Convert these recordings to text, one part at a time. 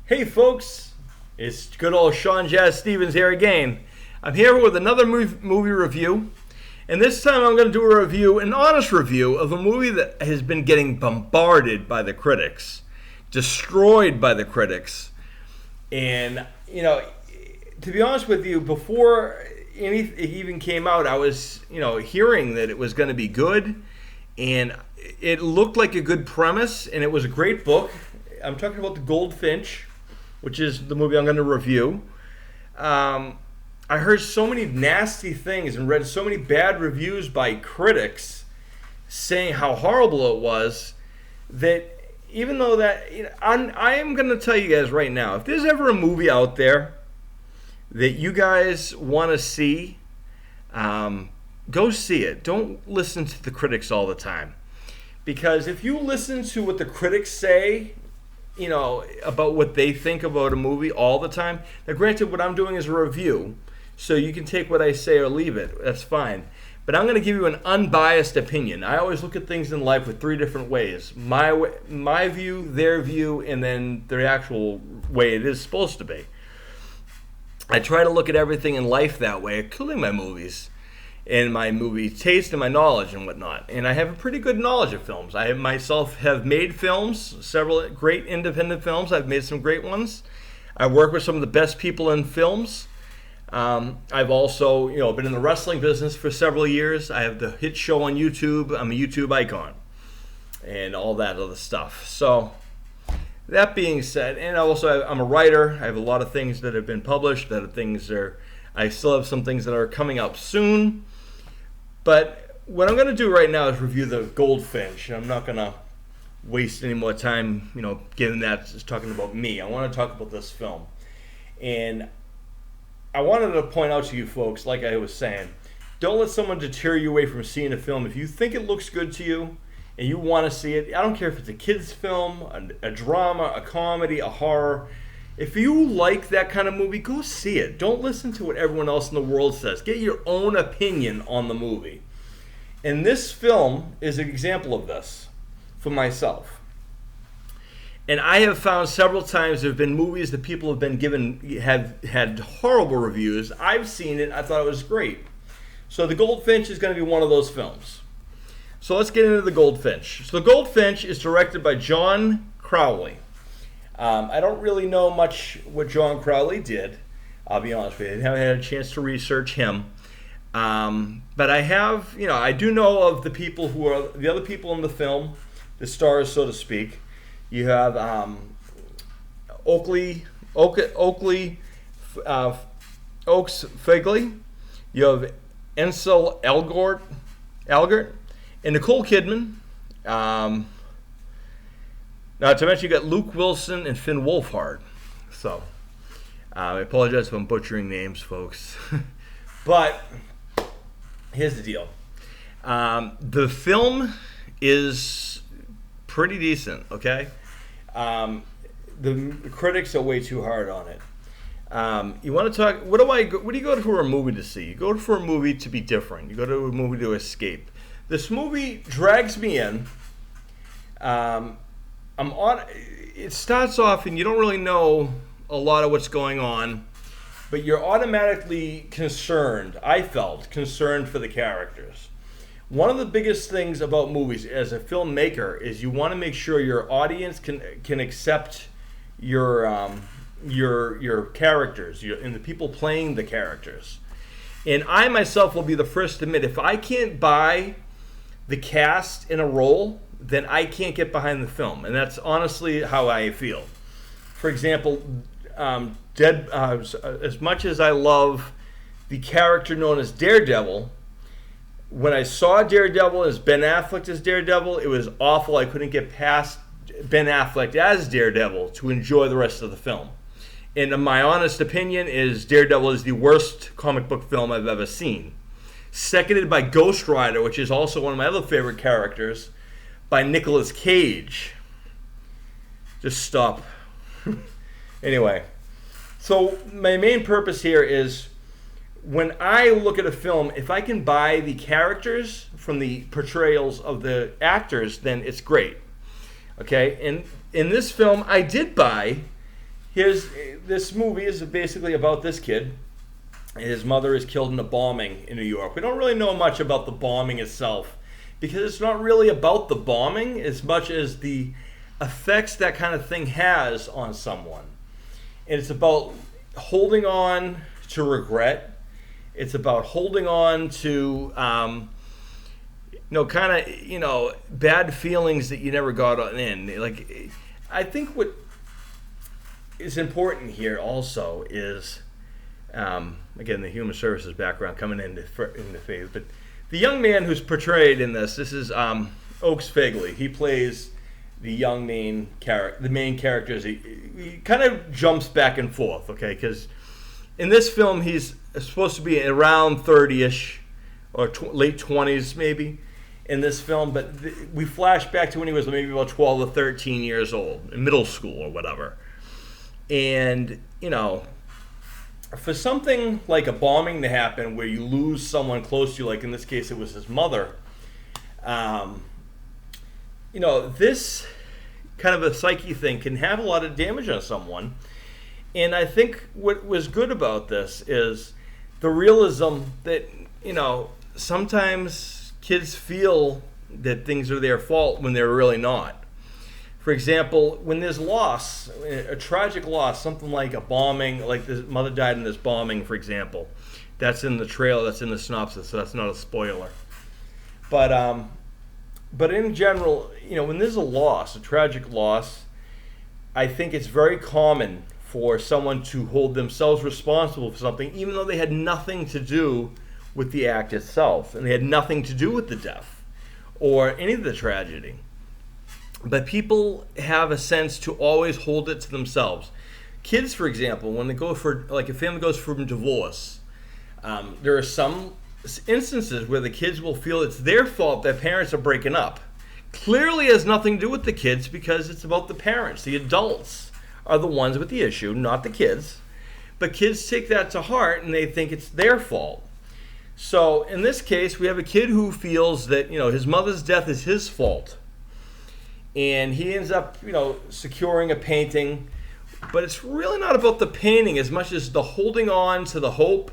Hey folks, it's good old Sean Jazz Stevens here again. I'm here with another movie review, and this time I'm going to do a review, an honest review of a movie that has been getting bombarded by the critics, destroyed by the critics. And, to be honest with you, before it even came out, I was, hearing that it was going to be good, and it looked like a good premise, and it was a great book. I'm talking about the Goldfinch, which is the movie I'm going to review. I heard so many nasty things and read so many bad reviews by critics saying how horrible it was that even though that, I am going to tell you guys right now, if there's ever a movie out there that you guys want to see, go see it. Don't listen to the critics all the time. Because if you listen to what the critics say, about what they think about a movie all the time. Now, granted, what I'm doing is a review, so you can take what I say or leave it. That's fine. But I'm going to give you an unbiased opinion. I always look at things in life with three different ways. My view, their view, and then the actual way it is supposed to be. I try to look at everything in life that way, including my movies, and my movie taste and my knowledge and whatnot. And I have a pretty good knowledge of films. I myself have made films, several great independent films. I've made some great ones. I work with some of the best people in films. I've also, been in the wrestling business for several years. I have the hit show on YouTube. I'm a YouTube icon and all that other stuff. So that being said, and also I'm a writer. I have a lot of things that have been published. I still have some things that are coming up soon. But what I'm going to do right now is review the Goldfinch. I'm not going to waste any more time, given that it's talking about me. I want to talk about this film. And I wanted to point out to you folks, like I was saying, don't let someone deter you away from seeing a film. If you think it looks good to you and you want to see it, I don't care if it's a kid's film, a drama, a comedy, a horror. If you like that kind of movie, go see it. Don't listen to what everyone else in the world says. Get your own opinion on the movie. And this film is an example of this for myself. And I have found several times there have been movies that people have had horrible reviews. I've seen it. I thought it was great. So The Goldfinch is going to be one of those films. So let's get into The Goldfinch. So The Goldfinch is directed by John Crowley. I don't really know much what John Crowley did. I'll be honest with you. I haven't had a chance to research him. But I have, I do know of the people who are the other people in the film, the stars, so to speak. You have Oakley Oaks Figley. You have Ansel Elgort, and Nicole Kidman. Not to mention you got Luke Wilson and Finn Wolfhard. So, I apologize if I'm butchering names, folks. But, here's the deal. The film is pretty decent, okay? The critics are way too hard on it. You want to talk, what do you go for a movie to see? You go for a movie to be different. You go to a movie to escape. This movie drags me in. It starts off and you don't really know a lot of what's going on, but you're automatically concerned. I felt concerned for the characters. One of the biggest things about movies as a filmmaker is you want to make sure your audience can accept your characters and the people playing the characters. And I myself will be the first to admit, if I can't buy the cast in a role, then I can't get behind the film. And that's honestly how I feel. For example, as much as I love the character known as Daredevil, when I saw Daredevil as Ben Affleck as Daredevil, it was awful. I couldn't get past Ben Affleck as Daredevil to enjoy the rest of the film. And my honest opinion is Daredevil is the worst comic book film I've ever seen. Seconded by Ghost Rider, which is also one of my other favorite characters, by Nicolas Cage. Just stop. Anyway, so my main purpose here is when I look at a film, if I can buy the characters from the portrayals of the actors, then it's great. Okay, and in this film, I did buy This movie is basically about this kid. His mother is killed in a bombing in New York. We don't really know much about the bombing itself because it's not really about the bombing as much as the effects that kind of thing has on someone. And it's about holding on to regret. It's about holding on to, bad feelings that you never got in. Like, I think what is important here also is, again, the human services background coming into phase. But the young man who's portrayed in this is Oakes Fagley. He plays the main character. He kind of jumps back and forth, okay? Because in this film, he's supposed to be around 30-ish or late 20s maybe in this film. But we flash back to when he was maybe about 12 or 13 years old, in middle school or whatever. And, for something like a bombing to happen where you lose someone close to you, like in this case it was his mother, this kind of a psyche thing can have a lot of damage on someone. And I think what was good about this is the realism that, sometimes kids feel that things are their fault when they're really not. For example, when there's loss, a tragic loss, something like a bombing, like the mother died in this bombing, for example, that's in the trailer, that's in the synopsis, so that's not a spoiler. But in general, when there's a loss, a tragic loss, I think it's very common for someone to hold themselves responsible for something, even though they had nothing to do with the act itself, and they had nothing to do with the death or any of the tragedy. But people have a sense to always hold it to themselves. Kids, for example, when they go for, like a family goes for divorce, there are some instances where the kids will feel it's their fault that parents are breaking up. Clearly has nothing to do with the kids because it's about the parents. The adults are the ones with the issue, not the kids. But kids take that to heart and they think it's their fault. So in this case, we have a kid who feels that, his mother's death is his fault. And he ends up, securing a painting. But it's really not about the painting as much as the holding on to the hope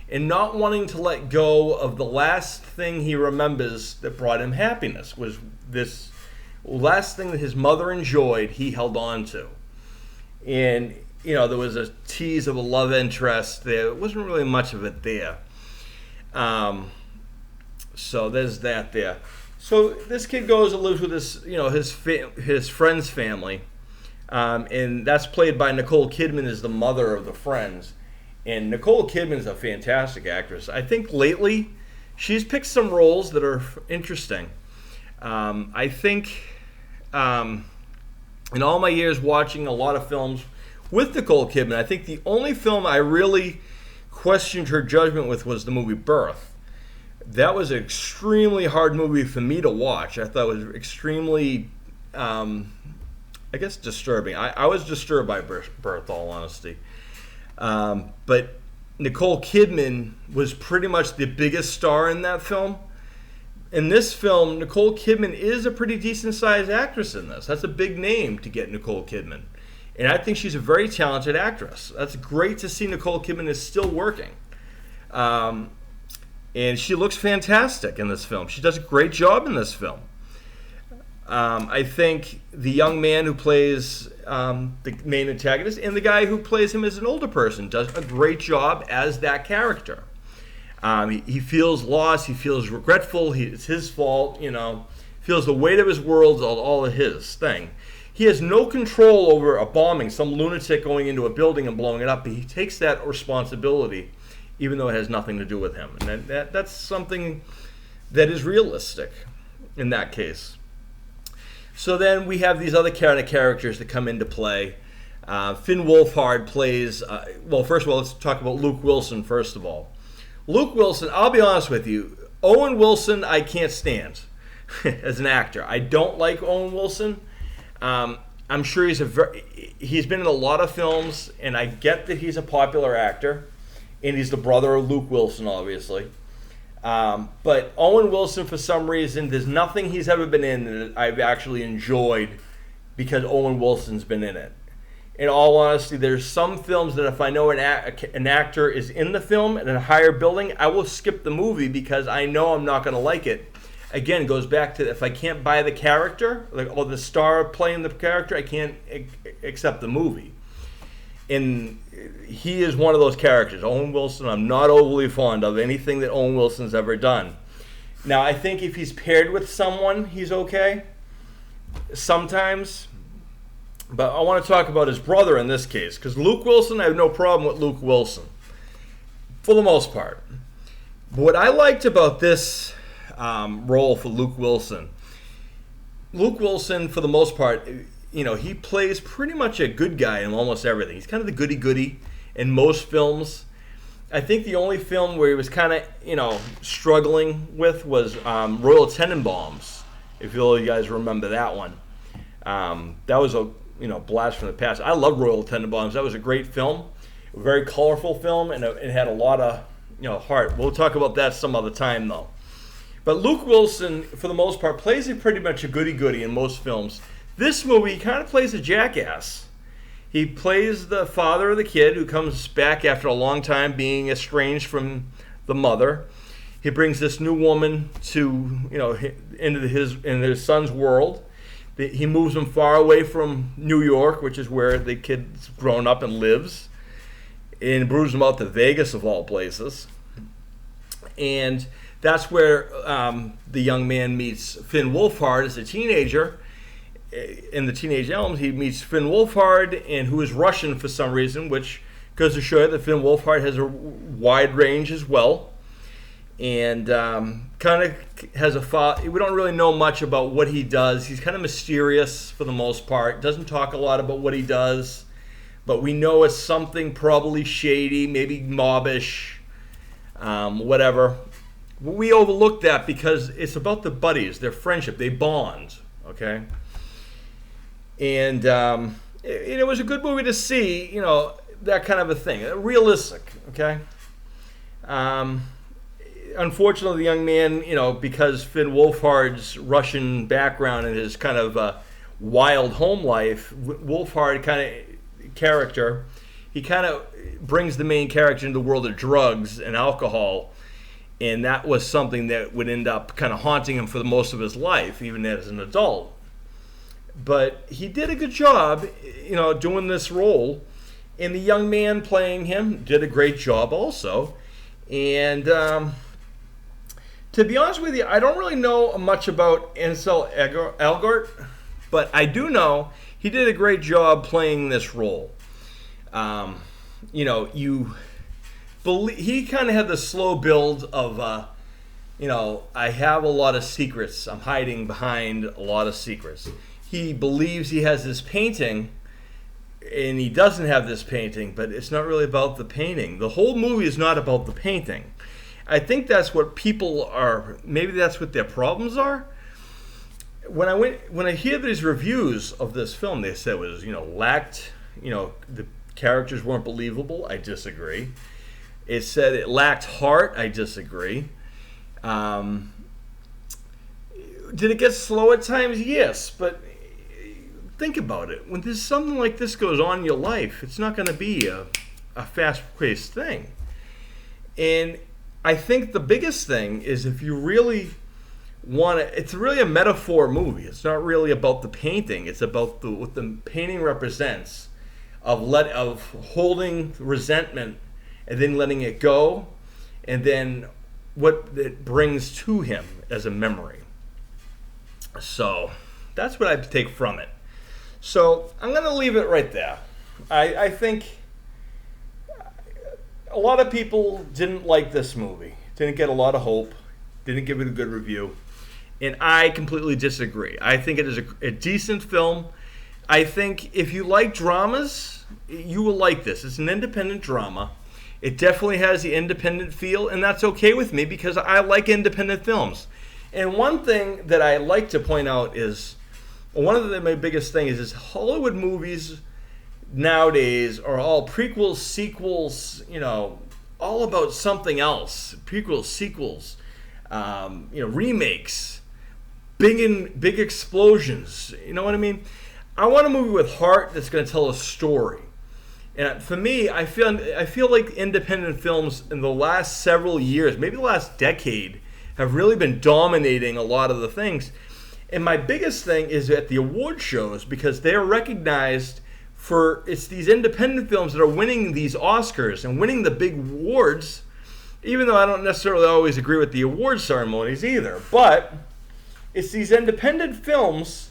and not wanting to let go of the last thing he remembers that brought him happiness, was this last thing that his mother enjoyed, he held on to. And, there was a tease of a love interest there. It wasn't really much of it there. So there's that there. So this kid goes and lives with his friend's family, and that's played by Nicole Kidman as the mother of the friends. And Nicole Kidman is a fantastic actress. I think lately she's picked some roles that are interesting. I think in all my years watching a lot of films with Nicole Kidman, I think the only film I really questioned her judgment with was the movie Birth. That was an extremely hard movie for me to watch. I thought it was extremely, disturbing. I was disturbed by Birth, all honesty. But Nicole Kidman was pretty much the biggest star in that film. In this film, Nicole Kidman is a pretty decent-sized actress in this. That's a big name to get Nicole Kidman. And I think she's a very talented actress. That's great to see Nicole Kidman is still working. And she looks fantastic in this film. She does a great job in this film. I think the young man who plays the main antagonist and the guy who plays him as an older person does a great job as that character. He feels lost. He feels regretful. It's his fault. Feels the weight of his world, all of his thing. He has no control over a bombing, some lunatic going into a building and blowing it up. But he takes that responsibility, even though it has nothing to do with him. And that's something that is realistic in that case. So then we have these other kind of characters that come into play. Finn Wolfhard plays, first of all, let's talk about Luke Wilson first of all. Luke Wilson, I'll be honest with you, Owen Wilson I can't stand as an actor. I don't like Owen Wilson. I'm sure he's been in a lot of films, and I get that he's a popular actor. And he's the brother of Luke Wilson, obviously. But Owen Wilson, for some reason, there's nothing he's ever been in that I've actually enjoyed because Owen Wilson's been in it. in all honesty, there's some films that if I know an actor is in the film in a higher building, I will skip the movie because I know I'm not going to like it. Again, it goes back to if I can't buy the character, like or the star playing the character, I can't accept the movie. And he is one of those characters. Owen Wilson, I'm not overly fond of anything that Owen Wilson's ever done. Now, I think if he's paired with someone, he's okay. Sometimes. But I want to talk about his brother in this case. Because Luke Wilson, I have no problem with Luke Wilson. For the most part. But what I liked about this role for Luke Wilson, for the most part, he plays pretty much a good guy in almost everything. He's kind of the goody-goody in most films. I think the only film where he was kind of, struggling with was Royal Tenenbaums, if you guys remember that one. That was a, blast from the past. I love Royal Tenenbaums. That was a great film, a very colorful film, and it had a lot of, heart. We'll talk about that some other time, though. But Luke Wilson, for the most part, plays pretty much a goody-goody in most films. This movie, he kind of plays a jackass. He plays the father of the kid who comes back after a long time being estranged from the mother. He brings this new woman to, into his son's world. He moves him far away from New York, which is where the kid's grown up and lives, and moves him out to Vegas of all places. And that's where the young man meets Finn Wolfhard as a teenager. In the Teenage Elms, he meets Finn Wolfhard, and who is Russian for some reason, which goes to show you that Finn Wolfhard has a wide range as well. And kind of has we don't really know much about what he does. He's kind of mysterious for the most part. Doesn't talk a lot about what he does, but we know it's something probably shady, maybe mobbish, whatever. We overlook that because it's about the buddies, their friendship, they bond, okay? And it was a good movie to see, that kind of a thing. Realistic, okay? Unfortunately, the young man, because Finn Wolfhard's Russian background and his kind of wild home life, Wolfhard kind of character, he kind of brings the main character into the world of drugs and alcohol, and that was something that would end up kind of haunting him for the most of his life, even as an adult. But he did a good job, doing this role, and the young man playing him did a great job also. And to be honest with you, I don't really know much about Ansel Elgort, but I do know he did a great job playing this role. He kind of had the slow build of, I have a lot of secrets. I'm hiding behind a lot of secrets. He believes he has this painting, and he doesn't have this painting, but it's not really about the painting. The whole movie is not about the painting. I think that's what people are, maybe that's what their problems are. When I hear these reviews of this film, they said it was, lacked, the characters weren't believable. I disagree. It said it lacked heart. I disagree. Did it get slow at times? Yes, but think about it. When there's something like this goes on in your life, it's not going to be a fast-paced thing. And I think the biggest thing is if you really want to, it's really a metaphor movie. It's not really about the painting. It's about what the painting represents of holding resentment and then letting it go, and then what it brings to him as a memory. So that's what I take from it. So I'm going to leave it right there. I think a lot of people didn't like this movie, didn't get a lot of hope, didn't give it a good review, and I completely disagree. I think it is a decent film. I think if you like dramas, you will like this. It's an independent drama. It definitely has the independent feel, and that's okay with me because I like independent films. And one thing that I like to point out is, one of my biggest things is Hollywood movies nowadays are all prequels, sequels, all about something else. Prequels, sequels, remakes, big explosions. You know what I mean? I want a movie with heart that's going to tell a story. And for me, I feel like independent films in the last several years, maybe the last decade, have really been dominating a lot of the things. And my biggest thing is at the award shows, because they're recognized for, it's these independent films that are winning these Oscars and winning the big awards, even though I don't necessarily always agree with the award ceremonies either. But it's these independent films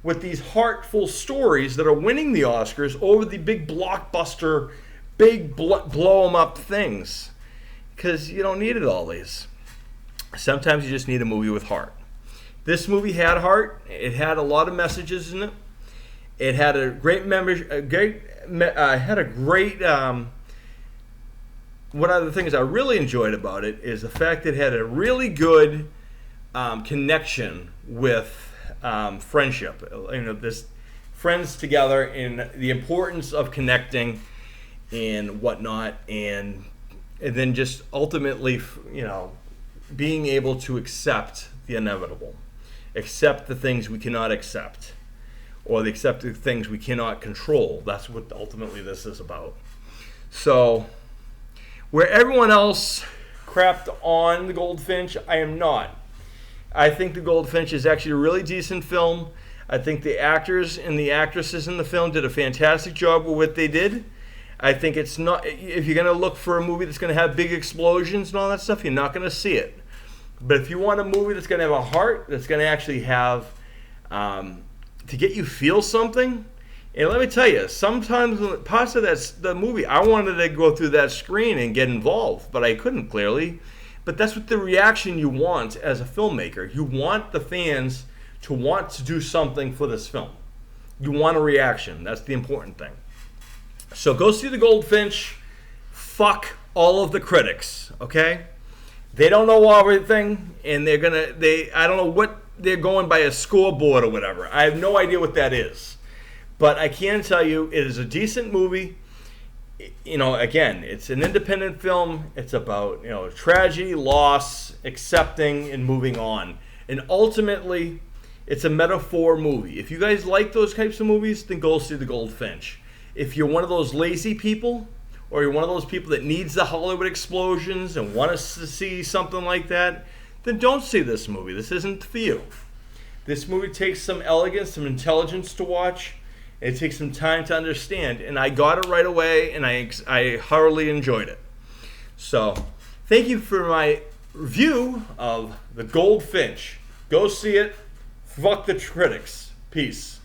with these heartful stories that are winning the Oscars over the big blockbuster, big blow 'em up things. Because you don't need it all these. Sometimes you just need a movie with heart. This movie had heart. It had a lot of messages in it. It had a great one of the things I really enjoyed about it is the fact that it had a really good connection with friendship. This friends together and the importance of connecting and whatnot, and then just ultimately, being able to accept the inevitable, accept the things we cannot accept, or accept the things we cannot control. That's what ultimately this is about. So, where everyone else crapped on the Goldfinch, I am not. I think the Goldfinch is actually a really decent film. I think the actors and the actresses in the film did a fantastic job with what they did. I think it's not, if you're going to look for a movie that's going to have big explosions and all that stuff, you're not going to see it. But if you want a movie that's going to have a heart, that's going to actually have, to get you feel something, and let me tell you, sometimes parts of the movie, I wanted to go through that screen and get involved, but I couldn't clearly. But that's what the reaction you want as a filmmaker. You want the fans to want to do something for this film. You want a reaction. That's the important thing. So go see the Goldfinch. Fuck all of the critics, okay? They don't know everything, and I don't know what they're going by, a scoreboard or whatever. I have no idea what that is. But I can tell you it is a decent movie. Again, it's an independent film. It's about, tragedy, loss, accepting, and moving on. And ultimately, it's a metaphor movie. If you guys like those types of movies, then go see The Goldfinch. If you're one of those lazy people, or you're one of those people that needs the Hollywood explosions and want us to see something like that, then don't see this movie. This isn't for you. This movie takes some elegance, some intelligence to watch. It takes some time to understand, and I got it right away, and I thoroughly enjoyed it. So, thank you for my review of The Goldfinch. Go see it. Fuck the critics. Peace.